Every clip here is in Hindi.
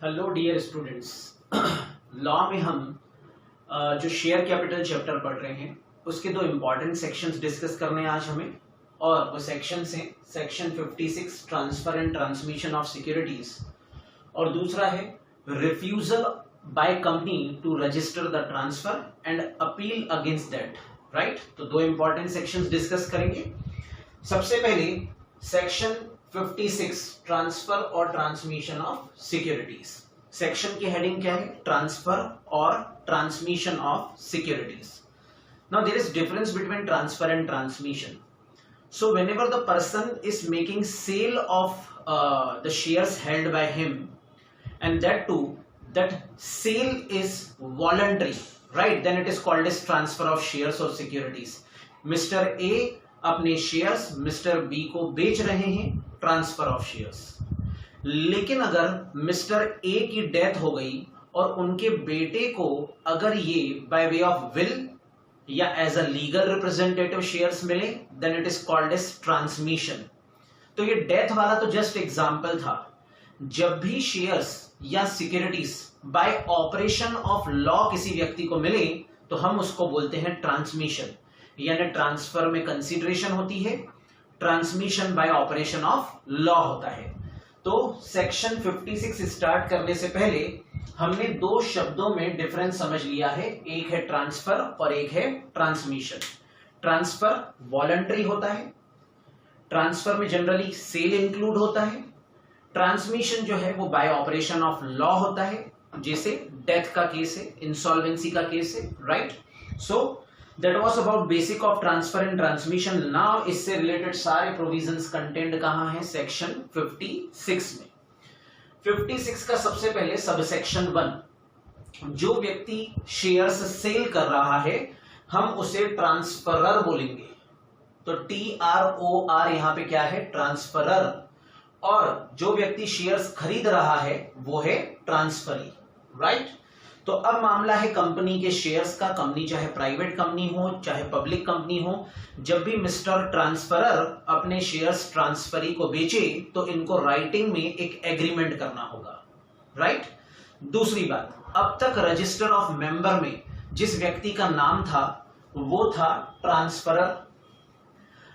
Hello dear students. लॉ में हम जो शेयर कैपिटल चैप्टर पढ़ रहे हैं उसके दो इम्पॉर्टेंट सेक्शंस डिस्कस करने हैं आज हमें। और वो सेक्शंस हैं section 56 transfer and transmission of securities, और दूसरा है refusal by company to register the transfer and appeal against that. Right, तो दो इम्पॉर्टेंट सेक्शंस डिस्कस करेंगे। सबसे पहले सेक्शन 56 ट्रांसफर और ट्रांसमिशन ऑफ सिक्योरिटीज। सेक्शन की हेडिंग क्या है? ट्रांसफर और transmission of securities. Now there is difference between transfer and transmission. So whenever the person is making sale of the shares held by him, and that too, that sale is voluntary, right? Then it is called as transfer of shares or securities. Mr. A अपने शेयर्स मिस्टर बी को बेच रहे हैं, ट्रांसफर ऑफ शेयर्स। लेकिन अगर मिस्टर ए की डेथ हो गई और उनके बेटे को अगर ये बाय वे ऑफ विल या as a legal representative shares मिले, then it is called as transmission. तो ये डेथ वाला तो जस्ट एग्जांपल था। जब भी शेयर्स या securities by operation of law किसी व्यक्ति को मिले तो हम उसको बोलते हैं ट्रांसमिशन। यानी ट्रांसफर में कंसीडरेशन होती है, transmission bye operation of law होता है। तो सेक्शन 56 स्टार्ट करने से पहले हमने दो शब्दों में डिफरेंस समझ लिया है, एक है ट्रांसफर और एक है ट्रांसमिशन। ट्रांसफर वॉलंटरी होता है, ट्रांसफर में जनरली सेल इंक्लूड होता है। ट्रांसमिशन जो है वो बाय ऑपरेशन ऑफ लॉ होता है, जैसे डेथ का केस है, इंसॉल्वेंसी का केस है। Right, so that was about basic of transfer and transmission. Now इससे रिलेटेड सारे प्रोविजंस कंटेंट कहां है? सेक्शन 56 में। 56 का सबसे पहले सबसेक्शन 1, जो व्यक्ति शेयर्स सेल कर रहा है हम उसे ट्रांसफरर बोलेंगे। तो TROR यहां पे क्या है? ट्रांसफरर। और जो व्यक्ति शेयर्स खरीद रहा है वो है ट्रांसफरी। राइट, तो अब मामला है कंपनी के शेयर्स का। कंपनी चाहे प्राइवेट कंपनी हो चाहे पब्लिक कंपनी हो, जब भी मिस्टर ट्रांसफरर अपने शेयर्स ट्रांसफरी को बेचे तो इनको राइटिंग में एक एग्रीमेंट करना होगा। राइट, दूसरी बात, अब तक रजिस्टर ऑफ मेंबर में जिस व्यक्ति का नाम था वो था ट्रांसफरर।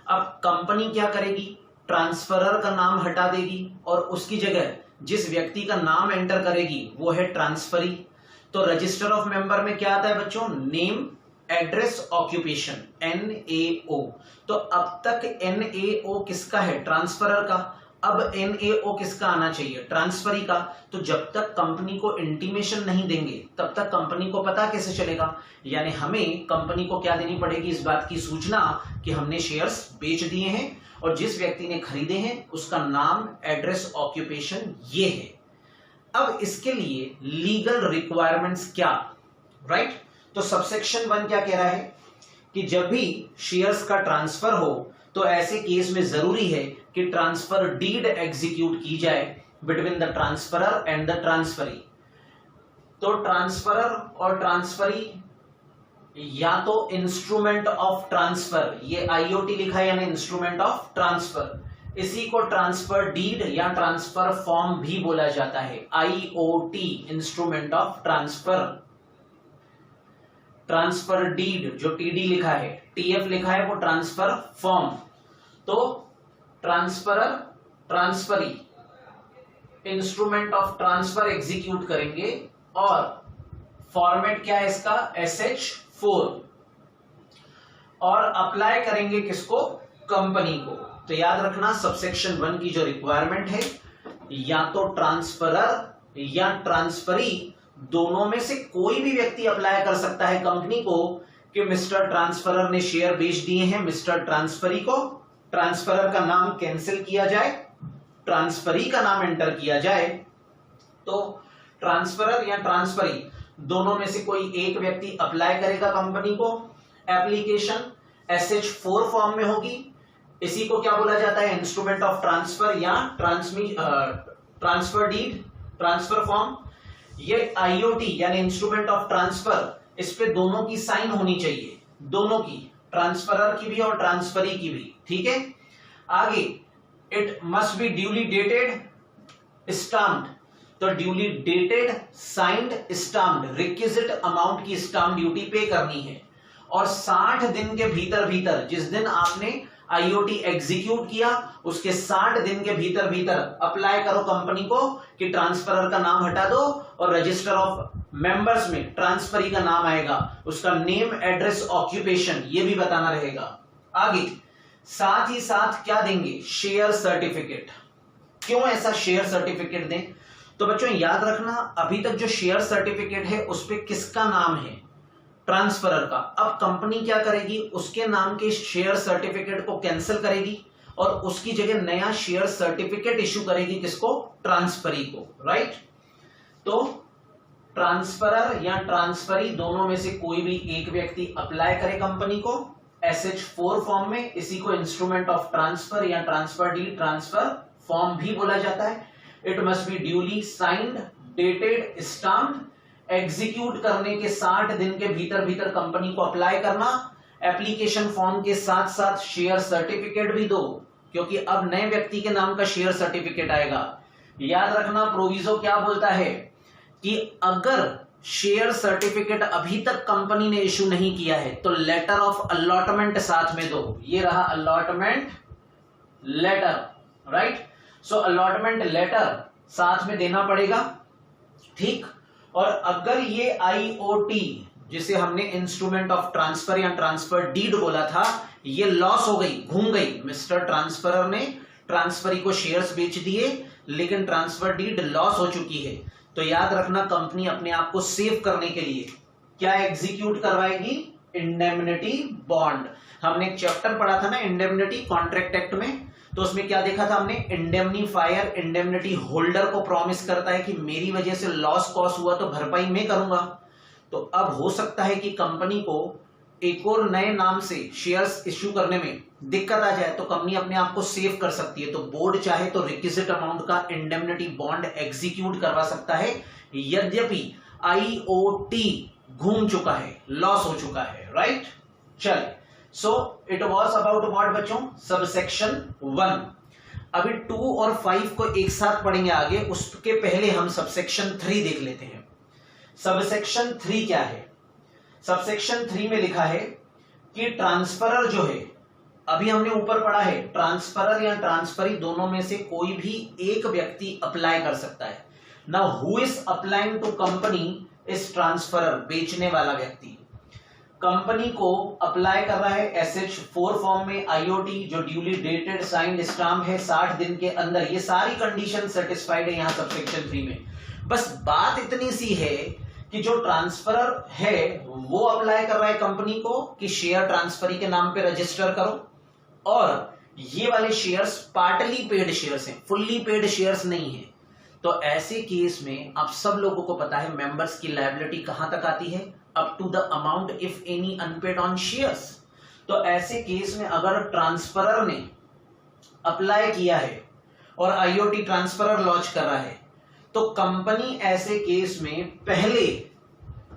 अब कंपनी क्या करेगी? ट्रांसफरर का नाम हटा देगी और उसकी जगह जिस व्यक्ति का नाम एंटर करेगी वो है ट्रांसफरी। तो रजिस्टर ऑफ मेंबर में क्या आता है बच्चों? Name, address, occupation, NAO। तो अब तक NAO किसका है? ट्रांसफरर का। अब NAO किसका आना चाहिए? ट्रांसफरी का। तो जब तक कंपनी को इंटीमेशन नहीं देंगे तब तक कंपनी को पता कैसे चलेगा? यानी हमें कंपनी को क्या देनी पड़ेगी? इस बात की सूचना कि हमने शेयर्स बेच दिए हैं और जिस व्यक्ति ने खरीदे हैं उसका नाम, एड्रेस, ऑक्यूपेशन ये है। अब इसके लिए लीगल रिक्वायरमेंट्स क्या? राइट, तो सबसेक्शन 1 क्या कह रहा है कि जब भी शेयर्स का ट्रांसफर हो तो ऐसे केस में जरूरी है कि ट्रांसफर डीड एग्जीक्यूट की जाए between the transferor and the transferee. तो ट्रांसफरर और ट्रांसफरी या तो इंस्ट्रूमेंट ऑफ ट्रांसफर, ये IOT लिखा है यानी इंस्ट्रूमेंट ऑफ ट्रांसफर, इसी को ट्रांसफर डीड या ट्रांसफर फॉर्म भी बोला जाता है। IOT, instrument of transfer. Transfer deed जो TD लिखा है, TF लिखा है, वो ट्रांसफर फॉर्म। तो transferor, transferee instrument of transfer execute करेंगे और फॉर्मेट क्या है इसका? SH4। और अप्लाई करेंगे किसको? कंपनी को। तो याद रखना सबसेक्शन 1 की जो रिक्वायरमेंट है, या तो ट्रांसफरर या ट्रांसफरी दोनों में से कोई भी व्यक्ति अप्लाई कर सकता है कंपनी को कि मिस्टर ट्रांसफरर ने शेयर बेच दिए हैं मिस्टर ट्रांसफरी को, ट्रांसफरर का नाम कैंसिल किया जाए, ट्रांसफरी का नाम एंटर किया जाए। तो ट्रांसफरर या ट्रांसफरी दोनों में से कोई एक व्यक्ति अप्लाई करेगा कंपनी को। एप्लीकेशन SH4 फॉर्म में होगी। इसी को क्या बोला जाता है? इंस्ट्रूमेंट ऑफ ट्रांसफर या ट्रांसफर डीड, ट्रांसफर फॉर्म। ये IOT यानी इंस्ट्रूमेंट ऑफ ट्रांसफर, इस पे दोनों की साइन होनी चाहिए, दोनों की, ट्रांसफरर की भी और ट्रांसफरी की भी। ठीक है, आगे it must be duly dated, stamped. तो duly dated signed stamped requisite amount की स्टाम्प ड्यूटी पे करनी है, और 60 दिन के भीतर भीतर, जिस दिन आपने आईओटी एग्जीक्यूट किया उसके 60 दिन के भीतर भीतर अप्लाई करो कंपनी को कि ट्रांसफरर का नाम हटा दो और रजिस्टर ऑफ मेंबर्स में ट्रांसफरी का नाम आएगा, उसका नेम एड्रेस ऑक्यूपेशन ये भी बताना रहेगा। आगे साथ ही साथ क्या देंगे, शेयर सर्टिफिकेट। क्यों ऐसा शेयर सर्टिफिकेट दें, तो बच्चों याद रखना अभी तक जो शेयर सर्टिफिकेट है उस पे किसका नाम है, ट्रांसफरर का। अब कंपनी क्या करेगी, उसके नाम के शेयर सर्टिफिकेट को कैंसिल करेगी और उसकी जगह नया शेयर सर्टिफिकेट इशू करेगी, किसको, ट्रांसफरी को, राइट। तो ट्रांसफरर या ट्रांसफरी दोनों में से कोई भी एक व्यक्ति अप्लाई करे कंपनी को SH4 फॉर्म में, इसी को इंस्ट्रूमेंट ऑफ ट्रांसफर या ट्रांसफर डीड ट्रांसफर फॉर्म भी बोला जाता है। It must be duly signed dated stamped, execute करने के 60 दिन के भीतर भीतर कंपनी को अप्लाई करना। एप्लीकेशन फॉर्म के साथ साथ शेयर सर्टिफिकेट भी दो, क्योंकि अब नए व्यक्ति के नाम का शेयर सर्टिफिकेट आएगा। याद रखना प्रोविजो क्या बोलता है कि अगर शेयर सर्टिफिकेट अभी तक कंपनी ने इशू नहीं किया है तो लेटर ऑफ अलॉटमेंट साथ में दो। ये रहा अलॉटमेंट लेटर, राइट। सो अलॉटमेंट लेटर साथ में देना पड़ेगा, ठीक। और अगर ये आईओटी जिसे हमने इंस्ट्रूमेंट ऑफ ट्रांसफर या ट्रांसफर डीड बोला था, ये लॉस हो गई, घूम गई, मिस्टर ट्रांसफरर ने ट्रांसफरी को शेयर्स बेच दिए लेकिन ट्रांसफर डीड लॉस हो चुकी है, तो याद रखना कंपनी अपने आप को सेव करने के लिए क्या एग्जीक्यूट करवाएगी, इंडेमनिटी बॉन्ड। हमने एक चैप्टर पढ़ा था ना इंडेमनिटी कॉन्ट्रैक्ट एक्ट में, तो उसमें क्या देखा था हमने, इंडेमनीफायर इंडेमनिटी होल्डर को प्रॉमिस करता है कि मेरी वजह से लॉस कॉस हुआ तो भरपाई मैं करूंगा। तो अब हो सकता है कि कंपनी को एक और नए नाम से शेयर्स इश्यू करने में दिक्कत आ जाए, तो कंपनी अपने आप को सेव कर सकती है। तो बोर्ड चाहे तो रिक्विजिट अमाउंट का इंडेमनिटी बॉन्ड एग्जीक्यूट करवा सकता है, यद्यपि आईओटी घूम चुका है, लॉस हो चुका है, राइट। चलिए, so it was about what बच्चों, सबसेक्शन 1। अभी 2 और 5 को एक साथ पढ़ेंगे आगे, उसके पहले हम सबसेक्शन 3 देख लेते हैं। सबसेक्शन 3 क्या है, सबसेक्शन 3 में लिखा है कि ट्रांसफरर जो है, अभी हमने ऊपर पढ़ा है ट्रांसफरर या ट्रांसफरी दोनों में से कोई भी एक व्यक्ति अप्लाई कर सकता है। Now who is applying to company is transferor, बेचने वाला व्यक्ति कंपनी को अप्लाई कर रहा है SH4 फॉर्म में आईओटी जो ड्यूली डेटेड साइंड स्टाम्प है 60 दिन के अंदर। ये सारी कंडीशन सेटिस्फाइड है यहां सबसेक्शन 3 में। बस बात इतनी सी है कि जो ट्रांसफरर है वो अप्लाई कर रहा है कंपनी को कि शेयर ट्रांसफरी के नाम पे रजिस्टर करो, और ये वाले शेयर्स पार्टली पेड शेयर्स हैं, फुल्ली पेड शेयर्स नहीं है। तो ऐसे केस में आप सब लोगों को पता है मेंबर्स की लायबिलिटी कहां तक आती है, up to the amount if any unpaid on shares. तो ऐसे केस में अगर ट्रांसफरर ने अप्लाई किया है और आईओटी ट्रांसफरर लॉन्च कर रहा है, तो कंपनी ऐसे केस में पहले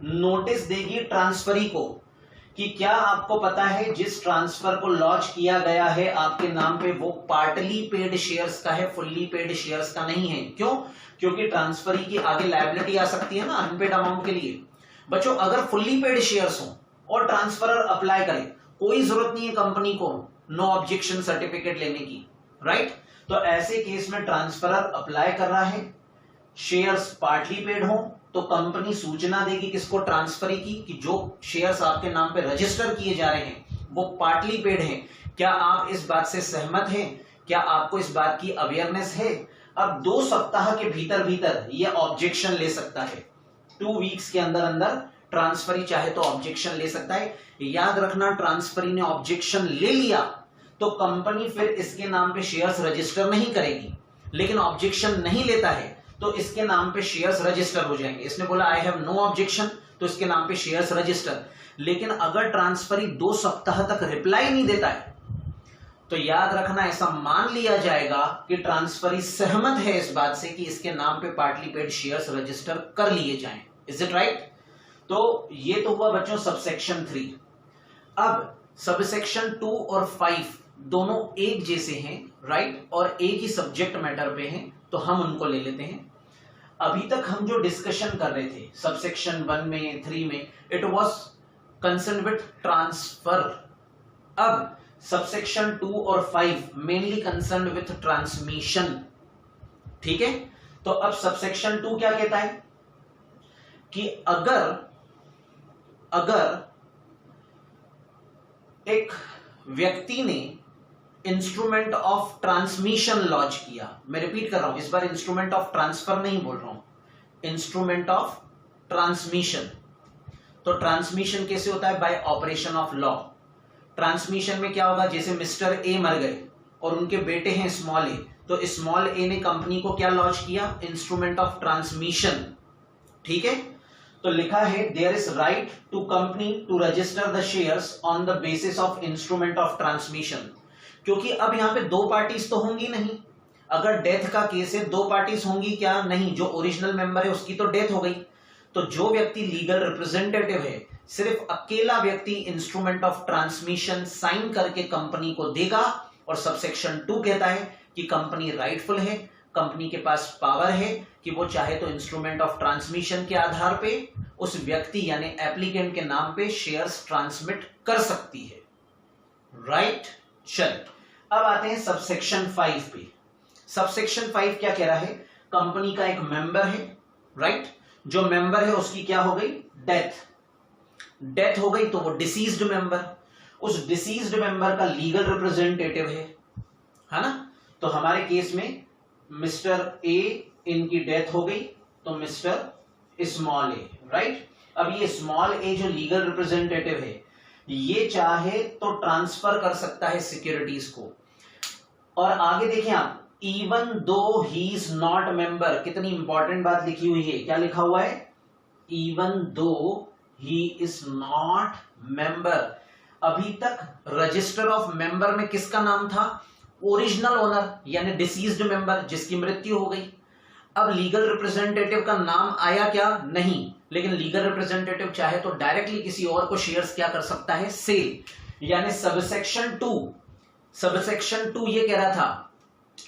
नोटिस देगी ट्रांसफरी को कि क्या आपको पता है जिस ट्रांसफर को लॉन्च किया गया है आपके नाम पे वो पार्टली पेड शेयर्स का है, फुल्ली पेड शेयर्स का नहीं है। क्यों? क्योंकि ट्रांसफरी की आगे लायबिलिटी आ सकती है ना अनपेड अमाउंट के लिए। बच्चों अगर फुल्ली पेड शेयर्स हो और ट्रांसफरर अप्लाई करे, कोई जरूरत नहीं है कंपनी को नो ऑब्जेक्शन सर्टिफिकेट लेने की, राइट। तो ऐसे केस में ट्रांसफरर अप्लाई कर रहा है, शेयर्स पार्टली पेड हो, तो कंपनी सूचना देगी किसको, ट्रांसफरी की, कि जो शेयर्स आपके नाम पे रजिस्टर किए जा रहे हैं वो पार्टली पेड हैं। क्या आप इस बात से सहमत हैं? क्या आपको इस बात की अवेयरनेस है? अब 2 सप्ताह के भीतर भीतर ये ऑब्जेक्शन ले सकता है, 2 वीक्स के अंदर अंदर ट्रांसफरी चाहे तो ऑब्जेक्शन ले सकता है। याद रखना ट्रांसफरी ने ऑब्जेक्शन ले लिया तो कंपनी फिर इसके नाम पे शेयर्स रजिस्टर नहीं करेगी, लेकिन ऑब्जेक्शन नहीं लेता है तो इसके नाम पे शेयर्स रजिस्टर हो जाएंगे। इसने बोला आई हैव नो ऑब्जेक्शन, तो इसके नाम पे शेयर्स रजिस्टर। लेकिन अगर ट्रांसफरी 2 सप्ताह तक रिप्लाई नहीं देता है तो याद रखना ऐसा मान लिया जाएगा कि ट्रांसफरी सहमत है इस बात से कि इसके नाम पे पार्टली पेड शेयर्स रजिस्टर कर लिए जाएं। Is it right? तो ये तो हुआ बच्चों सबसेक्शन 3। अब सबसेक्शन 2 और 5 दोनों एक जैसे हैं, राइट, और एक ही सब्जेक्ट मैटर पे हैं, तो हम उनको ले लेते हैं। अभी तक हम जो डिस्कशन कर रहे थे सबसेक्शन 1 में 3 में, it was concern with transfer. अब सबसेक्शन 2 और 5 मेनली कंसर्न विद ट्रांसमिशन। ठीक है, तो अब सबसेक्शन 2 क्या कहता है कि अगर एक व्यक्ति ने इंस्ट्रूमेंट ऑफ ट्रांसमिशन लॉन्च किया, मैं रिपीट कर रहा हूं, इस बार इंस्ट्रूमेंट ऑफ ट्रांसफर नहीं बोल रहा हूं, इंस्ट्रूमेंट ऑफ ट्रांसमिशन। तो ट्रांसमिशन कैसे होता है? Bye operation of law. Transmission में क्या होगा? जैसे मिस्टर ए मर गए और उनके बेटे हैं स्मॉल ए, तो स्मॉल ए ने कंपनी को क्या लॉन्च किया? Instrument of transmission. ठीक है, तो लिखा है there is right to company to register the shares on the basis of instrument of transmission. क्योंकि अब यहां पे दो पार्टीज तो होंगी नहीं, अगर डेथ का केस है दो पार्टीज होंगी क्या? नहीं, जो ओरिजिनल मेंबर है उसकी तो डेथ हो गई, तो जो व्यक्ति लीगल रिप्रेजेंटेटिव है सिर्फ अकेला व्यक्ति इंस्ट्रूमेंट ऑफ ट्रांसमिशन साइन करके कंपनी को देगा। और सबसेक्शन 2 कहता है कि कंपनी राइटफुल है, कंपनी के पास पावर है कि वो चाहे तो इंस्ट्रूमेंट ऑफ ट्रांसमिशन के आधार पे उस व्यक्ति यानी एप्लीकेंट के नाम पे शेयर्स ट्रांसमिट कर सकती है। राइट, चल अब आते हैं सबसेक्शन 5 पे। सबसेक्शन 5 क्या कह रहा है? कंपनी का एक मेंबर है, राइट, जो मेंबर है उसकी क्या हो गई? डेथ हो गई, तो वो डिसीज्ड मेंबर, उस डिसीज्ड मेंबर का लीगल रिप्रेजेंटेटिव है ना। तो हमारे केस में मिस्टर ए, इनकी डेथ हो गई, तो मिस्टर स्मॉल ए, राइट। अब ये स्मॉल ए जो लीगल रिप्रेजेंटेटिव है ये चाहे तो ट्रांसफर कर सकता है सिक्योरिटीज को। और आगे देखें आप, even though he is not member, कितनी इंपॉर्टेंट बात लिखी हुई है, क्या लिखा हुआ है? Even though he is not member. अभी तक रजिस्टर ऑफ मेंबर में किसका नाम था? ओरिजिनल ओनर यानी डिसीज्ड मेंबर जिसकी मृत्यु हो गई। अब लीगल रिप्रेजेंटेटिव का नाम आया क्या? नहीं, लेकिन लीगल रिप्रेजेंटेटिव चाहे तो डायरेक्टली किसी और को शेयर्स क्या कर सकता है? सेल। यानी सबसेक्शन 2 ये कह रहा था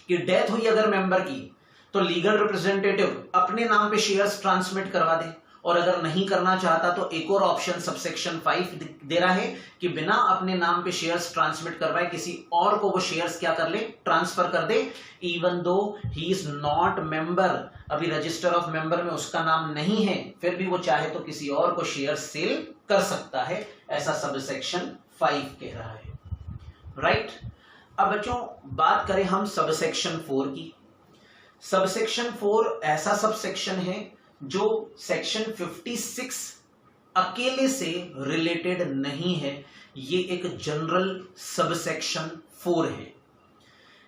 कि डेथ हुई अगर मेंबर की तो लीगल रिप्रेजेंटेटिव अपने नाम पे शेयर्स ट्रांसमिट करवा दे, और अगर नहीं करना चाहता तो एक और ऑप्शन सबसेक्शन 5 दे रहा है कि बिना अपने नाम पे शेयर्स ट्रांसमिट करवाए किसी और को वो शेयर्स क्या कर ले? ट्रांसफर कर दे। Even though he is not member, अभी रजिस्टर ऑफ मेंबर में उसका नाम नहीं है, फिर भी वो चाहे तो किसी और को शेयर सेल कर सकता है, ऐसा सबसेक्शन 5 कह रहा है। राइट, अब बच्चों बात करें हम सबसेक्शन 4 की। सबसेक्शन 4 ऐसा सबसेक्शन है जो सेक्शन 56 अकेले से रिलेटेड नहीं है, ये एक जनरल सबसेक्शन 4 है।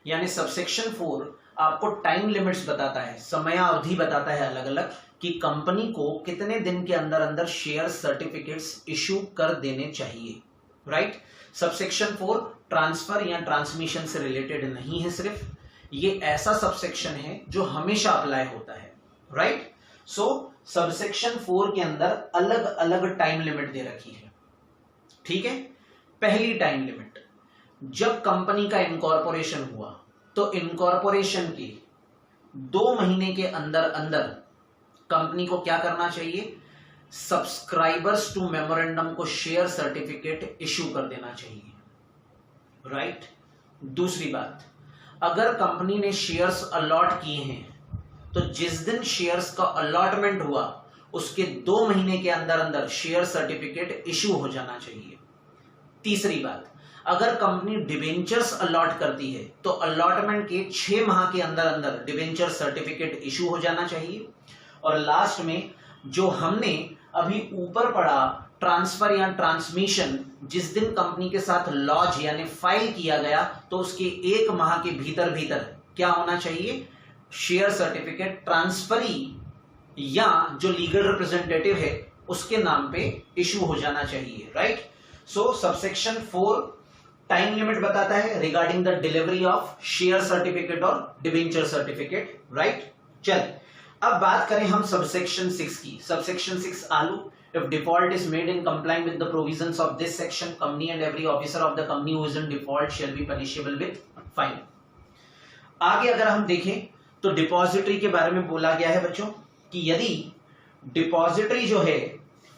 यानी सबसेक्शन 4 आपको टाइम लिमिट्स बताता है, समयावधि बताता है अलग अलग कि कंपनी को कितने दिन के अंदर अंदर शेयर सर्टिफिकेट्स इशू कर देने चाहिए। राइट, सबसेक्शन 4 ट्रांसफर या ट्रांसमिशन से रिलेटेड नहीं है, सिर्फ ये ऐसा सबसेक्शन है जो हमेशा अप्लाई होता है। राइट, सो सबसेक्शन 4 के अंदर अलग अलग टाइम लिमिट दे रखी है। ठीक है, पहली टाइम लिमिट, जब कंपनी का इनकॉर्पोरेशन हुआ तो इनकॉर्पोरेशन के 2 महीने के अंदर अंदर कंपनी को क्या करना चाहिए? सब्सक्राइबर्स टू मेमोरेंडम को शेयर सर्टिफिकेट इश्यू कर देना चाहिए। राइट, दूसरी बात, अगर कंपनी ने शेयर्स अलॉट किए हैं तो जिस दिन शेयर्स का अलॉटमेंट हुआ उसके 2 महीने के अंदर अंदर शेयर सर्टिफिकेट इशू हो जाना चाहिए। तीसरी बात, अगर कंपनी डिबेंचर्स अलॉट करती है तो अलॉटमेंट के 6 माह के अंदर अंदर डिबेंचर सर्टिफिकेट इशू हो जाना चाहिए। और लास्ट में जो हमने अभी ऊपर पढ़ा ट्रांसफर या ट्रांसमिशन, जिस दिन कंपनी के साथ लॉन्च यानी फाइल किया गया तो उसके 1 माह के भीतर भीतर क्या होना चाहिए? शेयर सर्टिफिकेट ट्रांसफरी या जो लीगल रिप्रेजेंटेटिव है उसके नाम पे इशू हो जाना चाहिए। राइट, सो सबसेक्शन 4 टाइम लिमिट बताता है regarding the delivery of share certificate और डिबेंचर सर्टिफिकेट। राइट, चल अब बात करें हम सबसेक्शन 6 की। सबसेक्शन 6 आलू, if default is made in complying with the provisions of this section, company and every officer of the company who is in default shall be punishable with fine। आगे अगर हम देखें तो डिपॉजिटरी के बारे में बोला गया है बच्चों। कि यदि डिपॉजिटरी जो है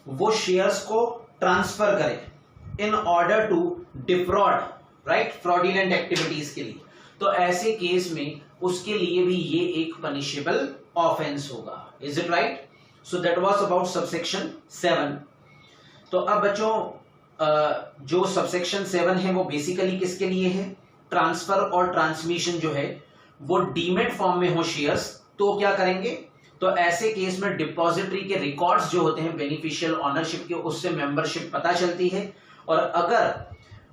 वो शेयर्स को ट्रांसफर करे in order to defraud, right, fraudulent activities के लिए, तो ऐसे केस में उसके लिए भी ये एक पनिशेबल ऑफेंस होगा। Is it right? So that was about subsection 7। तो अब बच्चों जो सबसेक्शन 7 है वो बेसिकली किसके लिए है? ट्रांसफर और ट्रांसमिशन जो है वो डीमेट फॉर्म में हो शेयर्स, तो क्या करेंगे? तो ऐसे केस में डिपॉजिटरी के रिकॉर्ड्स जो होते हैं बेनिफिशियल ओनरशिप के, उससे मेंबरशिप पता चलती है। और अगर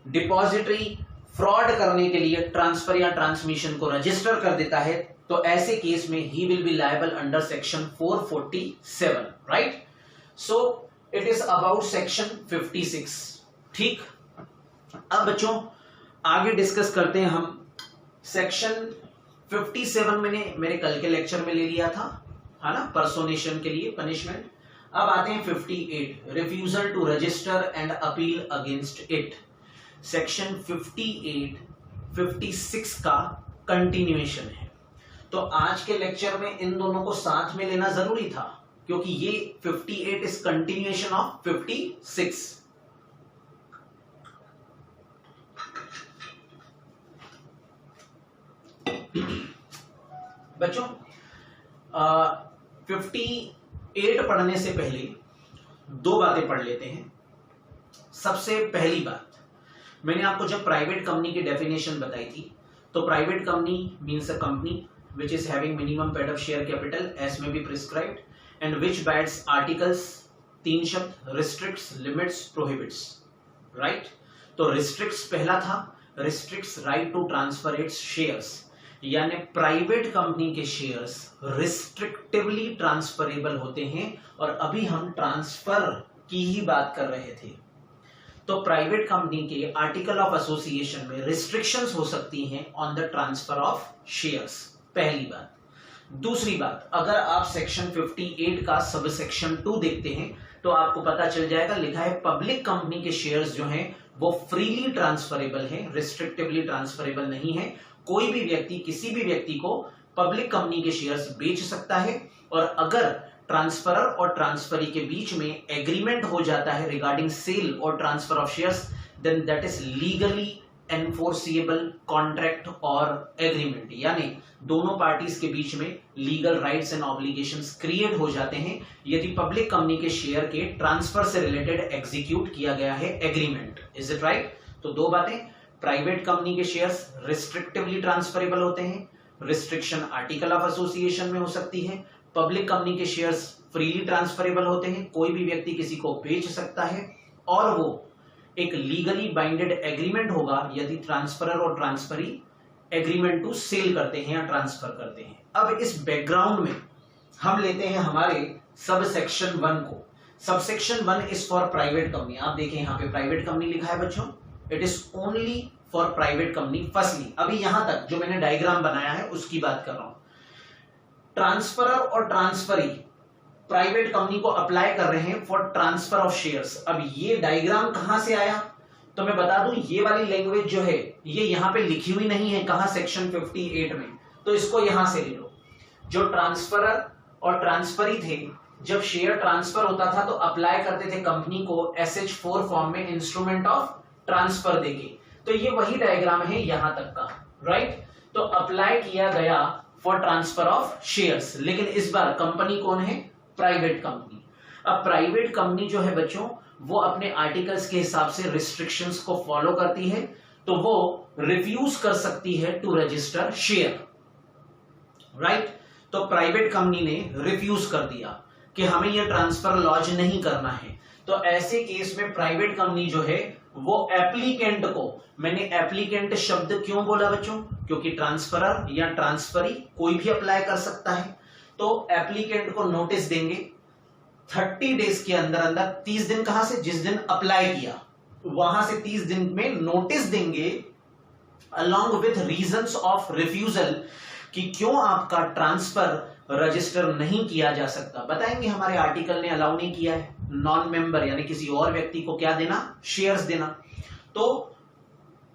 डिपॉजिटरी फ्रॉड करने के लिए ट्रांसफर या ट्रांसमिशन को रजिस्टर कर देता है, तो ऐसे केस में he will be liable under section 447, right? So it is about section 56। ठीक, अब बच्चों आगे डिस्कस करते हैं हम सेक्शन 57। मैंने मेरे कल के लेक्चर में ले लिया था, है ना, पर्सोनेशन के लिए पनिशमेंट। अब आते हैं 58, refusal to register and appeal against it. Section 58 56 का कंटिन्यूएशन है। तो आज के लेक्चर में इन दोनों को साथ में लेना जरूरी था, क्योंकि ये 58 इज कंटिन्यूएशन ऑफ 56। बच्चों 58 पढ़ने से पहले दो बातें पढ़ लेते हैं। सबसे पहली बात, मैंने आपको जब प्राइवेट कंपनी की डेफिनेशन बताई थी, तो private company means a company which is having minimum paid up share capital as may be prescribed and which bans articles, 3 शब्द, restricts, limits, prohibits, right? तो restricts पहला था, restricts right to transfer its shares, यानी प्राइवेट कंपनी के शेयर्स रिस्ट्रिक्टिवली ट्रांसफरेबल होते हैं, और अभी हम ट्रांसफर की ही बात कर रहे थे। तो प्राइवेट कंपनी के आर्टिकल ऑफ एसोसिएशन में रिस्ट्रिक्शंस हो सकती हैं on the transfer of shares, पहली बात। दूसरी बात, अगर आप सेक्शन 58 का सब सेक्शन 2 देखते हैं तो आपको पता चल जाएगा, लिखा है पब्लिक कंपनी के शेयर्स जो हैं वो फ्रीली ट्रांसफरेबल हैं, रिस्ट्रिक्टिवली ट्रांसफरेबल नहीं है। कोई भी व्यक्ति किसी भी व्यक्ति को पब्लिक कंपनी के शेयर्स बेच सकता है, और अगर ट्रांसफरर और ट्रांसफरी के बीच में एग्रीमेंट हो जाता है रिगार्डिंग सेल और transfer of shares, then that is legally enforceable contract और एग्रीमेंट, यानी दोनों पार्टीज के बीच में legal rights and obligations create हो जाते हैं यदि पब्लिक कंपनी के शेयर के ट्रांसफर से रिलेटेड एग्जीक्यूट किया गया है एग्रीमेंट। Is it right? तो दो बातें, प्राइवेट कंपनी के शेयर्स रिस्ट्रिक्टिवली ट्रांसफरेबल होते हैं, रिस्ट्रिक्शन आर्टिकल ऑफ एसोसिएशन में हो सकती है। पब्लिक कंपनी के शेयर्स फ्रीली ट्रांसफरेबल होते हैं, कोई भी व्यक्ति किसी को बेच सकता है, और वो एक लीगली बाइंडेड एग्रीमेंट होगा यदि ट्रांसफरर और ट्रांसफरी एग्रीमेंट टू सेल करते हैं या ट्रांसफर करते हैं। अब इस बैकग्राउंड में हम लेते हैं हमारे सब सेक्शन 1 को। Sub section 1 is for private company. आप देखें यहाँ पे प्राइवेट कंपनी लिखा है बच्चों, it is only for private company. Firstly अभी यहां तक जो मैंने डायग्राम बनाया है उसकी बात कर रहा हूं। ट्रांसफरर और ट्रांसफरी प्राइवेट कंपनी को अप्लाई कर रहे हैं फॉर ट्रांसफर ऑफ शेयर्स। अब ये डायग्राम कहां से आया, तो मैं बता दूं, ये वाली लैंग्वेज जो है ये यहां पे लिखी हुई नहीं है, कहां, सेक्शन 58 में, तो इसको यहां से ले लो। जो ट्रांसफरर और ट्रांसफरी थे, जब शेयर ट्रांसफर होता था तो अप्लाई करते थे कंपनी को SH4 फॉर्म में इंस्ट्रूमेंट ऑफ ट्रांसफर देके। तो ये वही डायग्राम है यहां तक का, राइट? तो अप्लाई किया गया फॉर ट्रांसफर ऑफ शेयर्स, लेकिन इस बार कंपनी कौन है? Private company. अब प्राइवेट कंपनी जो है बच्चों वो अपने आर्टिकल्स के हिसाब से रिस्ट्रिक्शंस को फॉलो करती है, तो वो रिफ्यूज कर सकती है टू रजिस्टर शेयर, राइट? तो प्राइवेट कंपनी ने रिफ्यूज कर दिया कि हमें यह ट्रांसफर लॉन्च नहीं करना है। तो ऐसे केस में प्राइवेट कंपनी जो है वो एप्लीकेंट को, मैंने एप्लीकेंट शब्द क्यों बोला बच्चों? क्योंकि ट्रांसफरर या ट्रांसफरी कोई भी अप्लाई कर सकता है। तो एप्लीकेंट को नोटिस देंगे 30 डेज के अंदर अंदर, 30 दिन कहां से? जिस दिन अप्लाई किया वहां से 30 दिन में नोटिस देंगे along with reasons of refusal कि क्यों आपका ट्रांसफर रजिस्टर नहीं किया जा सकता। बताएंगे हमारे आर्टिकल ने अलाउ नहीं किया है नॉन मेंबर यानी किसी और व्यक्ति को क्या देना? शेयर्स देना। तो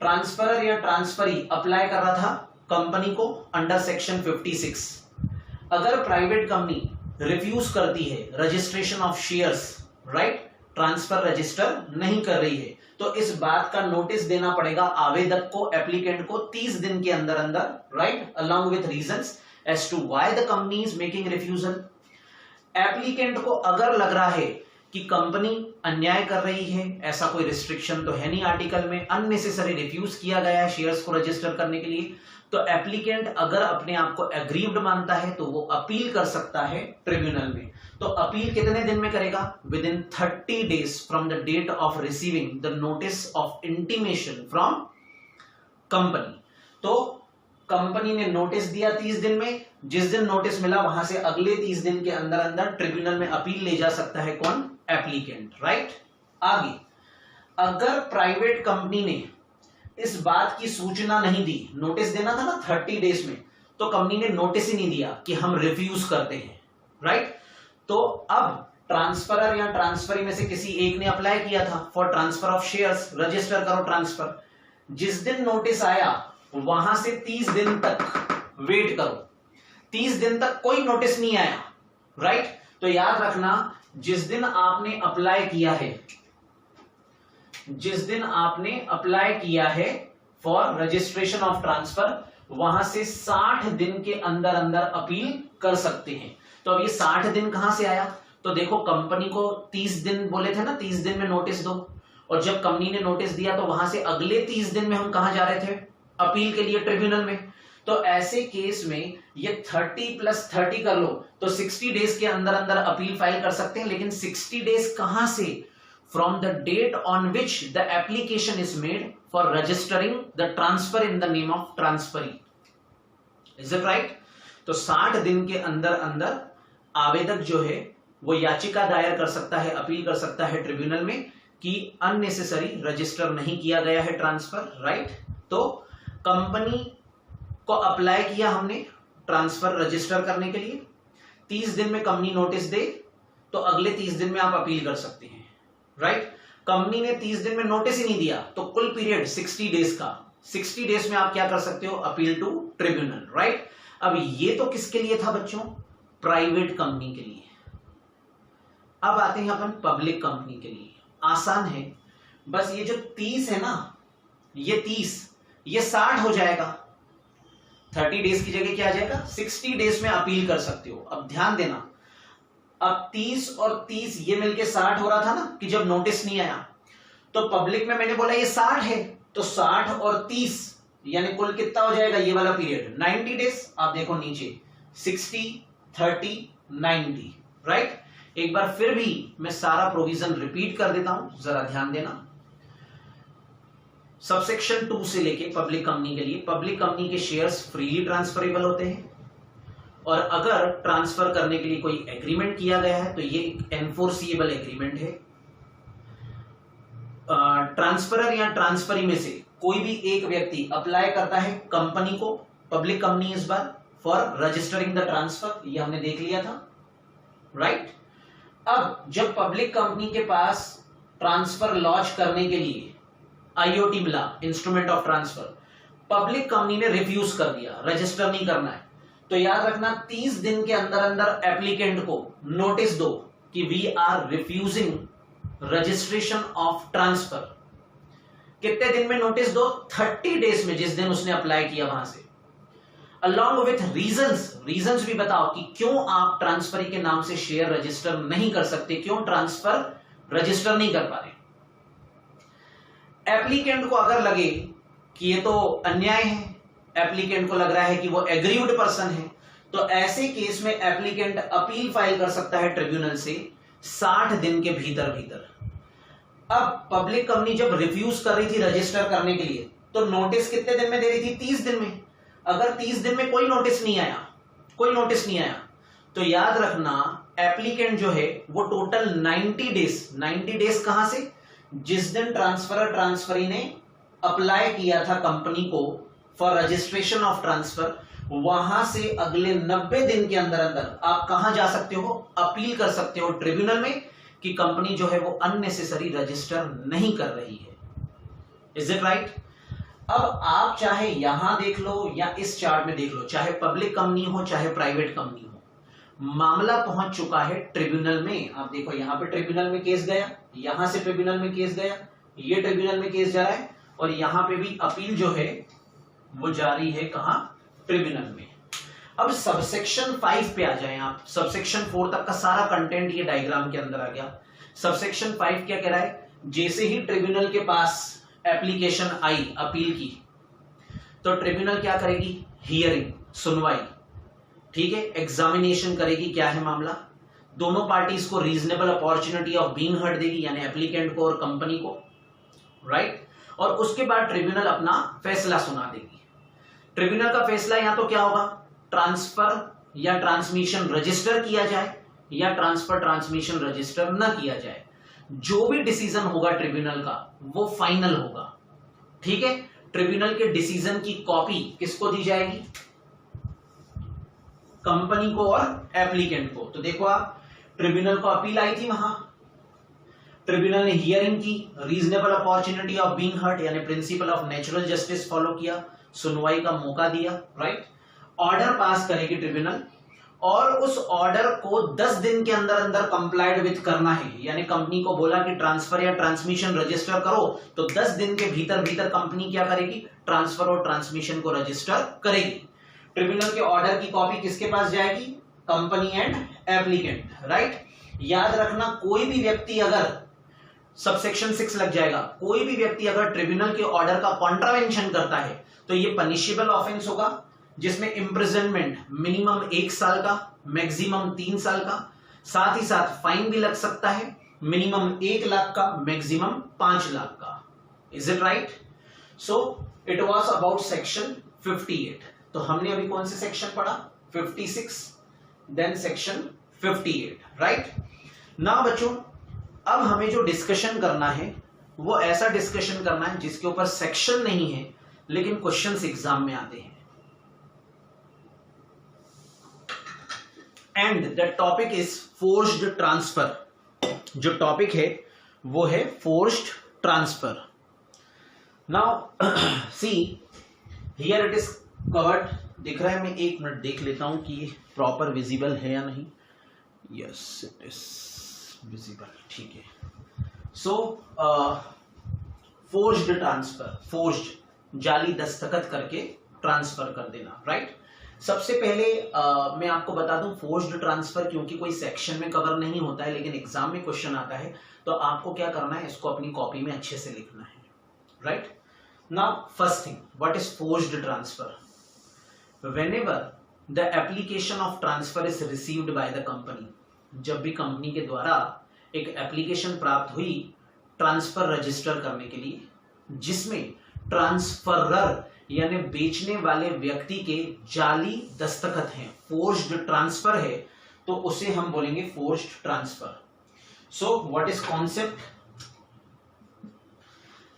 ट्रांसफरर या ट्रांसफरी अप्लाई कर रहा था कंपनी को अंडर सेक्शन 56। अगर प्राइवेट कंपनी रिफ्यूज करती है registration of shares, right, transfer register नहीं कर रही है, तो इस बात का नोटिस देना पड़ेगा आवेदक को, एप्लीकेंट को 30 दिन के अंदर अंदर, right, along with reasons as to why the company is making refusal. Applicant को अगर लग रहा है कि कंपनी अन्याय कर रही है, ऐसा कोई रिस्ट्रिक्शन तो है नहीं आर्टिकल में, अननेसेसरी रिफ्यूज किया गया है शेयर्स को रजिस्टर करने के लिए, तो एप्लीकेंट अगर अपने आप को एग्रीव्ड मानता है तो वो अपील कर सकता है ट्रिब्यूनल में। तो अपील कितने दिन में करेगा? Within 30 days from the date of receiving the notice of intimation from company. तो कंपनी ने नोटिस दिया 30 दिन में, जिस दिन नोटिस मिला वहां से अगले 30 दिन के अंदर अंदर ट्रिब्यूनल में अपील ले जा सकता है कौन? Applicant, right. आगे, अगर प्राइवेट कंपनी ने इस बात की सूचना नहीं दी, नोटिस देना था ना 30 डेज में, तो कंपनी ने नोटिस ही नहीं दिया कि हम रिफ्यूज करते हैं, राइट, तो अब ट्रांसफरर या ट्रांसफरी में से किसी एक ने अप्लाई किया था for transfer of shares, register करो ट्रांसफर, जिस दिन नोटिस आया वहां से 30 दिन तक वेट करो, 30 दिन तक कोई नोटिस नहीं आया, राइट, तो याद रखना जिस दिन आपने अप्लाई किया है, जिस दिन आपने अप्लाई किया है फॉर रजिस्ट्रेशन ऑफ ट्रांसफर, वहां से 60 दिन के अंदर अंदर अपील कर सकते हैं। तो अब ये 60 दिन कहां से आया? तो देखो कंपनी को 30 दिन बोले थे ना, 30 दिन में नोटिस दो, और जब कंपनी ने नोटिस दिया तो वहां से अगले 30 दिन में हम कहां जा रहे थे? अपील के लिए ट्रिब्यूनल में। तो ऐसे केस में ये 30 + 30 कर लो तो 60 डेज के अंदर अंदर अपील फाइल कर सकते हैं, लेकिन 60 डेज कहां से? From the date on which the application is made for registering the transfer in the name of transferee, is it right? तो 60 दिन के अंदर अंदर आवेदक जो है वो याचिका दायर कर सकता है, अपील कर सकता है ट्रिब्यूनल में कि अननेसेसरी रजिस्टर नहीं किया गया है ट्रांसफर, राइट। तो कंपनी को अप्लाई किया हमने ट्रांसफर रजिस्टर करने के लिए, 30 दिन में कंपनी नोटिस दे तो अगले 30 दिन में आप अपील कर सकते हैं, राइट। कंपनी ने 30 दिन में नोटिस ही नहीं दिया तो कुल पीरियड 60 डेज का, 60 डेज में आप क्या कर सकते हो? Appeal to tribunal, right. अब ये तो किसके लिए था बच्चों? प्राइवेट कंपनी के लिए। अब आते हैं अपन पब्लिक कंपनी के लिए। आसान है, बस ये जो 30 है ना, ये 30, ये 60 हो जाएगा, 30 डेज की जगह क्या आ जाएगा? 60 डेज में अपील कर सकते हो। अब ध्यान देना, अब 30 और 30 ये मिलके 60 हो रहा था ना कि जब नोटिस नहीं आया, तो पब्लिक में मैंने बोला ये 60 है, तो 60 और 30 यानी कुल कितना हो जाएगा ये वाला पीरियड? 90 डेज। आप देखो नीचे 60, 30, 90, राइट। एक बार फिर भी मैं सारा प्रोविजन रिपीट कर देता हूं, जरा ध्यान देना। सबसेक्शन 2 से लेके पब्लिक कंपनी के लिए, पब्लिक कंपनी के शेयर्स फ्रीली ट्रांसफरेबल होते हैं, और अगर ट्रांसफर करने के लिए कोई एग्रीमेंट किया गया है तो ये एक एनफोर्सिएबल एग्रीमेंट है। ट्रांसफरर या ट्रांसफरी में से कोई भी एक व्यक्ति अप्लाई करता है कंपनी को, पब्लिक कंपनी इस बार, फॉर रजिस्टरिंग द ट्रांसफर, ये हमने देख लिया था, राइट। अब जब पब्लिक कंपनी के पास ट्रांसफर लॉन्च करने के लिए आईओटी मिला, instrument of transfer, public company ने रिफ्यूज कर दिया, रजिस्टर नहीं करना है, तो याद रखना 30 दिन के अंदर अंदर एप्लीकेंट को नोटिस दो कि we are refusing registration of transfer. कितने दिन में नोटिस दो? 30 डेज में, जिस दिन उसने अप्लाई किया वहां से, अलॉन्ग विथ रीजंस भी बताओ कि क्यों आप ट्रांसफरी के नाम से शेयर रजिस्टर नहीं कर सकते, क्यों ट्रांसफर रजिस्टर नहीं कर पा रहे। एप्लीकेंट को अगर लगे कि ये तो अन्याय है, एप्लीकेंट को लग रहा है कि वो एग्रीव्ड पर्सन है, तो ऐसे केस में एप्लीकेंट अपील फाइल कर सकता है ट्रिब्यूनल से 60 दिन के भीतर भीतर। अब पब्लिक कंपनी जब रिफ्यूज कर रही थी रजिस्टर करने के लिए, तो नोटिस कितने दिन में दे रही थी? 30 दिन में। अगर 30 दिन में कोई नोटिस नहीं आया, तो याद रखना एप्लीकेंट जो है वो टोटल 90 डेज कहां से? जिस दिन ट्रांसफरर ट्रांसफरी ने अप्लाई किया था कंपनी को फॉर रजिस्ट्रेशन ऑफ ट्रांसफर, वहां से अगले 90 दिन के अंदर अंदर आप कहां जा सकते हो? अपील कर सकते हो ट्रिब्यूनल में कि कंपनी जो है वो अननेसेसरी रजिस्टर नहीं कर रही है। Is it right? अब आप चाहे यहां देख लो या इस चार्ट में देख लो, चाहे पब्लिक कंपनी हो चाहे प्राइवेट कंपनी हो, मामला पहुंच चुका है ट्रिब्यूनल में। आप देखो यहां पे ट्रिब्यूनल में केस गया, यहां से ट्रिब्यूनल में केस गया, ये ट्रिब्यूनल में केस जा रहा है, और यहां पे भी अपील जो है वो जारी है कहां, ट्रिब्यूनल में। अब सबसेक्शन 5 पे आ जाएं आप। सबसेक्शन 4 तक का सारा कंटेंट ये डायग्राम के अंदर आ गया। सबसेक्शन 5 क्या कह रहा है, जैसे ही ट्रिब्यूनल के पास एप्लीकेशन आई अपील की, तो ट्रिब्यूनल क्या करेगी, हियरिंग, सुनवाई, ठीक है, एग्जामिनेशन करेगी, क्या है मामला, दोनों पार्टीज को reasonable opportunity of being heard देगी, यानी एप्लीकेंट को और कंपनी को, राइट। और उसके बाद ट्रिब्यूनल अपना फैसला सुना देगी। ट्रिब्यूनल का फैसला या तो क्या होगा, ट्रांसफर या ट्रांसमिशन रजिस्टर किया जाए, या ट्रांसफर ट्रांसमिशन रजिस्टर न किया जाए। जो भी डिसीजन होगा ट्रिब्यूनल का वो फाइनल होगा, ठीक है। ट्रिब्यूनल के डिसीजन की कॉपी किसको दी जाएगी, कंपनी को और एप्लीकेंट को। तो देखो आप, ट्रिब्यूनल को अपील आई थी, वहां ट्रिब्यूनल ने हियरिंग की, reasonable opportunity of being heard यानी principle of natural justice follow किया, सुनवाई का मौका दिया, राइट। ऑर्डर पास करेगी ट्रिब्यूनल, और उस ऑर्डर को 10 दिन के अंदर अंदर कंप्लाइड विथ करना है, यानी कंपनी को बोला कि ट्रांसफर या ट्रांसमिशन रजिस्टर करो, तो 10 दिन के भीतर भीतर कंपनी क्या करेगी, ट्रांसफर और ट्रांसमिशन को रजिस्टर करेगी। ट्रिब्यूनल के ऑर्डर की कॉपी किसके पास जाएगी, कंपनी एंड एप्लीकेंट, राइट। याद रखना, कोई भी व्यक्ति अगर, सबसेक्शन 6 लग जाएगा, कोई भी व्यक्ति अगर ट्रिब्यूनल के ऑर्डर का कॉन्ट्रावेंशन करता है तो ये पनिशेबल ऑफेंस होगा, जिसमें इम्प्रिजनमेंट मिनिमम 1 साल का, मैक्सिमम 3 साल का, साथ ही साथ फाइन भी लग सकता है, मिनिमम 1 लाख का, मैक्सिमम 5 लाख का। Is it right? So it was about section 58। तो हमने अभी कौन से सेक्शन पढ़ा, 56, देन सेक्शन 58, राइट ना बच्चों। अब हमें जो डिस्कशन करना है वो ऐसा डिस्कशन करना है जिसके ऊपर सेक्शन नहीं है लेकिन क्वेश्चंस एग्जाम में आते हैं। And the topic is forced transfer. जो टॉपिक है वो है forced transfer. Now see here it is covered. दिख रहा है, मैं 1 मिनट देख लेता हूं कि ये प्रॉपर विजिबल है या नहीं। यस इट इज विजिबल, ठीक है। सो फोर्स्ड ट्रांसफर, फोर्स्ड जाली दस्तखत करके ट्रांसफर कर देना, राइट। सबसे पहले मैं आपको बता दूं, फोर्स्ड ट्रांसफर क्योंकि कोई सेक्शन में कवर नहीं होता है लेकिन एग्जाम में क्वेश्चन आता है, तो आपको क्या करना है, इसको अपनी कॉपी में अच्छे से लिखना है, right. Now first thing, what is forced transfer? Whenever the application of transfer is received by the company, जब भी कंपनी के द्वारा एक एप्लीकेशन प्राप्त हुई ट्रांसफर रजिस्टर करने के लिए, जिसमें ट्रांसफरर यानी बेचने वाले व्यक्ति के जाली दस्तखत हैं, फोर्स्ड ट्रांसफर है, तो उसे हम बोलेंगे forced transfer. So what is concept?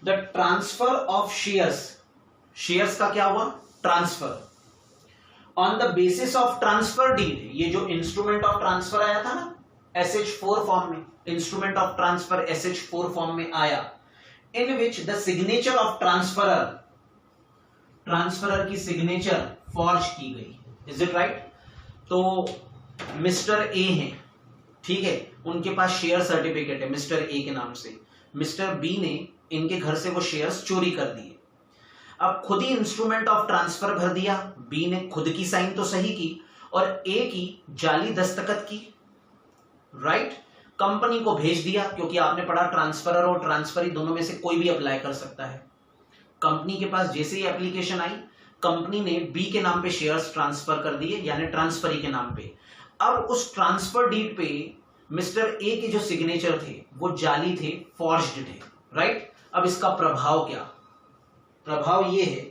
The transfer of shares, shares का क्या हुआ, transfer on the basis of transfer deed. ये जो इंस्ट्रूमेंट ऑफ ट्रांसफर आया था ना SH4 फॉर्म में, instrument of transfer SH4 form में आया, in which the signature of transferor, transferor की सिग्नेचर फॉर्ज की गई। Is it right? तो मिस्टर ए हैं, ठीक है, उनके पास शेयर सर्टिफिकेट है मिस्टर ए के नाम से, मिस्टर बी ने इनके घर से वो शेयर्स चोरी कर दिए। अब खुद ही इंस्ट्रूमेंट ऑफ ट्रांसफर भर दिया, बी ने खुद की साइन तो सही की और ए की जाली दस्तखत की, राइट। कंपनी को भेज दिया, क्योंकि आपने पढ़ा ट्रांसफरर और ट्रांसफरी दोनों में से कोई भी अप्लाई कर सकता है। कंपनी के पास जैसे ही एप्लीकेशन आई, कंपनी ने बी के नाम पे शेयर्स ट्रांसफर कर दिए, यानी ट्रांसफरी के नाम पे। अब उस ट्रांसफर डीड पे मिस्टर ए के जो सिग्नेचर थे वो जाली थे, फॉर्ज्ड थे, राइट। अब इसका प्रभाव क्या? प्रभाव ये है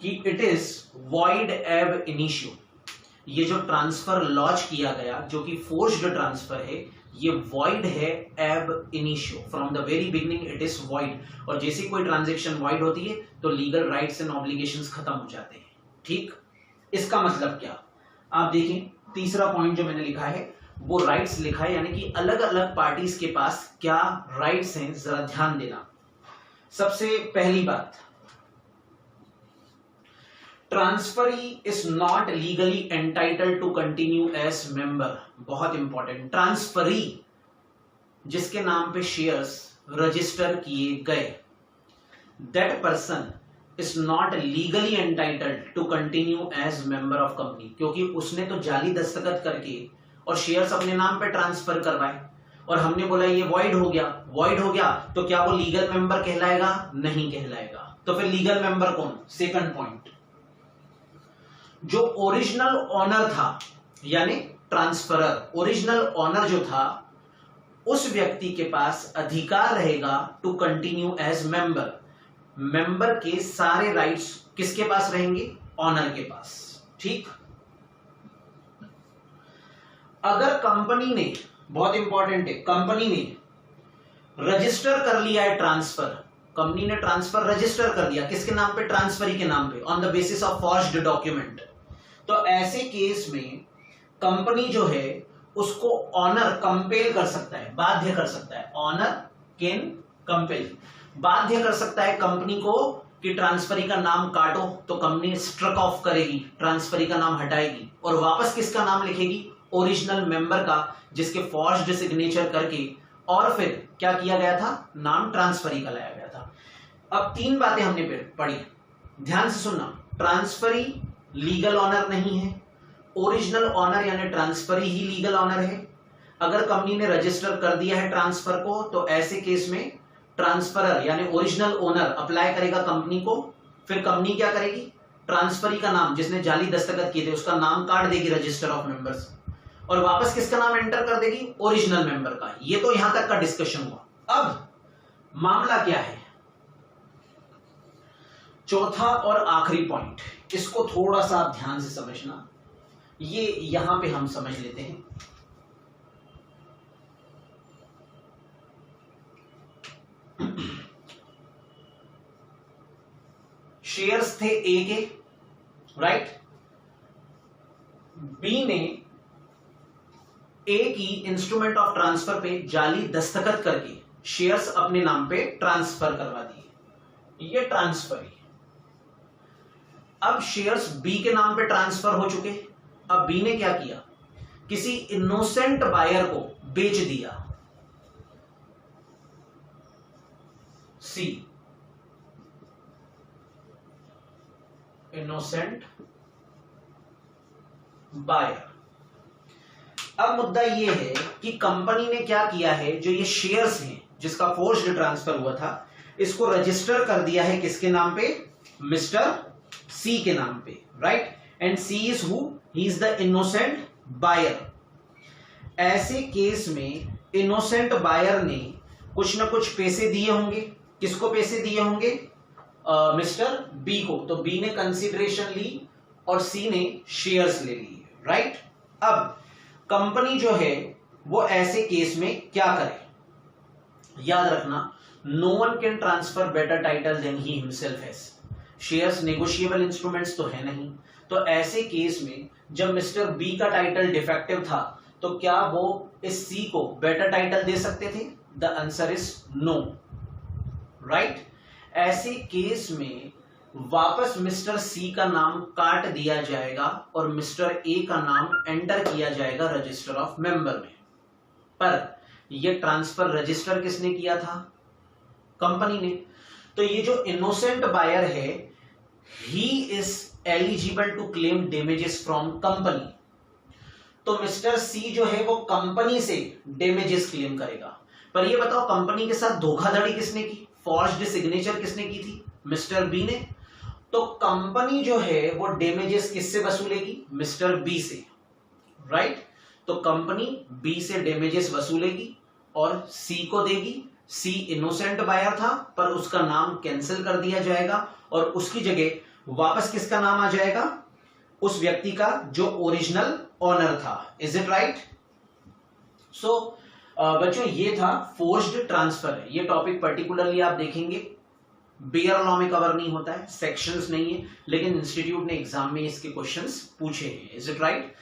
कि इट इज वॉइड एब इनिशियो। ये जो ट्रांसफर लॉन्च किया गया जो कि फोर्स्ड ट्रांसफर है, ये वॉइड है एब initio, from the very beginning it is void. और जैसे कोई ट्रांजैक्शन वॉइड होती है तो लीगल राइट्स एंड ऑब्लिगेशंस खत्म हो जाते हैं, ठीक। इसका मतलब क्या, आप देखें तीसरा पॉइंट जो मैंने लिखा है वो राइट्स लिखा है, यानी कि अलग अलग पार्टीज के पास क्या राइट्स हैं, जरा ध्यान देना। सबसे पहली बात, transferee is not legally entitled to continue as member. बहुत इंपॉर्टेंट, ट्रांसफरी जिसके नाम पे शेयर्स रजिस्टर किए गए, that person is not legally entitled to continue as member of company, क्योंकि उसने तो जाली दस्तखत करके और शेयर्स अपने नाम पे ट्रांसफर करवाए और हमने बोला ये वॉइड हो गया। वॉइड हो गया तो क्या वो लीगल मेंबर कहलाएगा? नहीं कहलाएगा। तो फिर लीगल मेंबर कौन? सेकंड पॉइंट, जो ओरिजिनल ओनर था यानी ट्रांसफरर, ओरिजिनल ओनर जो था उस व्यक्ति के पास अधिकार रहेगा to continue as member. Member के सारे राइट्स किसके पास रहेंगे? ओनर के पास। ठीक, अगर कंपनी ने, बहुत इंपॉर्टेंट है, कंपनी ने रजिस्टर कर लिया है ट्रांसफर, कंपनी ने ट्रांसफर रजिस्टर कर दिया, किसके नाम पे? ट्रांसफरी के नाम पे, on the basis of forged document. तो ऐसे केस में कंपनी जो है उसको ऑनर कंपेल कर सकता है, बाध्य कर सकता है। ऑनर कैन कंपेल, बाध्य कर सकता है कंपनी को कि ट्रांसफरी का नाम काटो, तो कंपनी स्ट्रक ऑफ करेगी, ट्रांसफरी का नाम हटाएगी और वापस किसका नाम लिखेगी? ओरिजिनल मेंबर का, जिसके फॉर्ज्ड सिग्नेचर करके और फिर क्या किया गया था? नाम ट्रांसफरी का लाया गया था। अब तीन बातें हमने पढ़ी, ध्यान से सुनना। ट्रांसफरी लीगल ऑनर नहीं है, ओरिजिनल ऑनर यानी ट्रांसफरी ही लीगल ऑनर है। अगर कंपनी ने रजिस्टर कर दिया है ट्रांसफर को, तो ऐसे केस में ट्रांसफरर यानी ओरिजिनल ओनर अप्लाई करेगा कंपनी को, फिर कंपनी क्या करेगी? ट्रांसफरी का नाम, जिसने जाली दस्तखत किए थे, उसका नाम काट देगी रजिस्टर ऑफ मेंबर्स और वापस किसका नाम एंटर कर देगी? ओरिजिनल मेंबर का। ये तो यहां तक का डिस्कशन हुआ। अब मामला क्या है? चौथा और आखिरी पॉइंट, इसको थोड़ा सा आप ध्यान से समझना, ये यहां पे हम समझ लेते हैं। शेयर्स थे ए के, राइट? बी ने ए की इंस्ट्रूमेंट ऑफ ट्रांसफर पे जाली दस्तखत करके शेयर्स अपने नाम पे ट्रांसफर करवा दिए, ये ट्रांसफर। अब शेयर्स बी के नाम पे ट्रांसफर हो चुके। अब बी ने क्या किया? किसी इनोसेंट बायर को बेच दिया, सी, इनोसेंट बायर। अब मुद्दा यह है कि कंपनी ने क्या किया है, जो ये शेयर्स हैं जिसका फोर्स्ड ट्रांसफर हुआ था, इसको रजिस्टर कर दिया है किसके नाम पे? मिस्टर सी के नाम पे, right? And C is who? He is the innocent buyer. ऐसे केस में इनोसेंट बायर ने कुछ ना कुछ पैसे दिए होंगे। किसको पैसे दिए होंगे? मिस्टर बी को। तो बी ने कंसिडरेशन ली और सी ने शेयर्स ले लिए, राइट? अब कंपनी जो है वो ऐसे केस में क्या करे? याद रखना, no one can transfer better title than he himself has. Shares negotiable instruments तो है नहीं, तो ऐसे केस में जब मिस्टर बी का टाइटल डिफेक्टिव था, तो क्या वो इस सी को बेटर टाइटल दे सकते थे? The answer is no, right? ऐसे केस में वापस मिस्टर सी का नाम काट दिया जाएगा और मिस्टर ए का नाम एंटर किया जाएगा रजिस्टर ऑफ मेंबर में। पर यह ट्रांसफर रजिस्टर किसने किया था? कंपनी ने। तो ये जो इनोसेंट बायर है, he is eligible to claim damages from company. तो मिस्टर सी जो है वो कंपनी से डैमेजेस क्लेम करेगा। पर ये बताओ, कंपनी के साथ धोखाधड़ी किसने की? फॉर्ज्ड सिग्नेचर किसने की थी? मिस्टर बी ने। तो कंपनी जो है वो डैमेजेस किससे वसूलेगी? मिस्टर बी से, राइट? तो कंपनी बी से डैमेजेस वसूलेगी और सी को देगी। सी इनोसेंट बायर था, पर उसका नाम कैंसिल कर दिया जाएगा और उसकी जगह वापस किसका नाम आ जाएगा? उस व्यक्ति का जो ओरिजिनल ओनर था। Is it right? सो बच्चों, ये था फोर्स्ड ट्रांसफर। ये टॉपिक पर्टिकुलरली आप देखेंगे बेयर लॉ में कवर नहीं होता है, सेक्शंस नहीं है, लेकिन इंस्टीट्यूट ने एग्जाम में इसके क्वेश्चंस पूछे हैं। Is it right?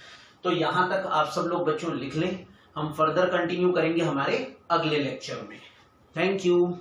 तो यहां तक आप सब लोग बच्चों लिख लें, हम फर्दर कंटिन्यू करेंगे हमारे अगले लेक्चर में। Thank you.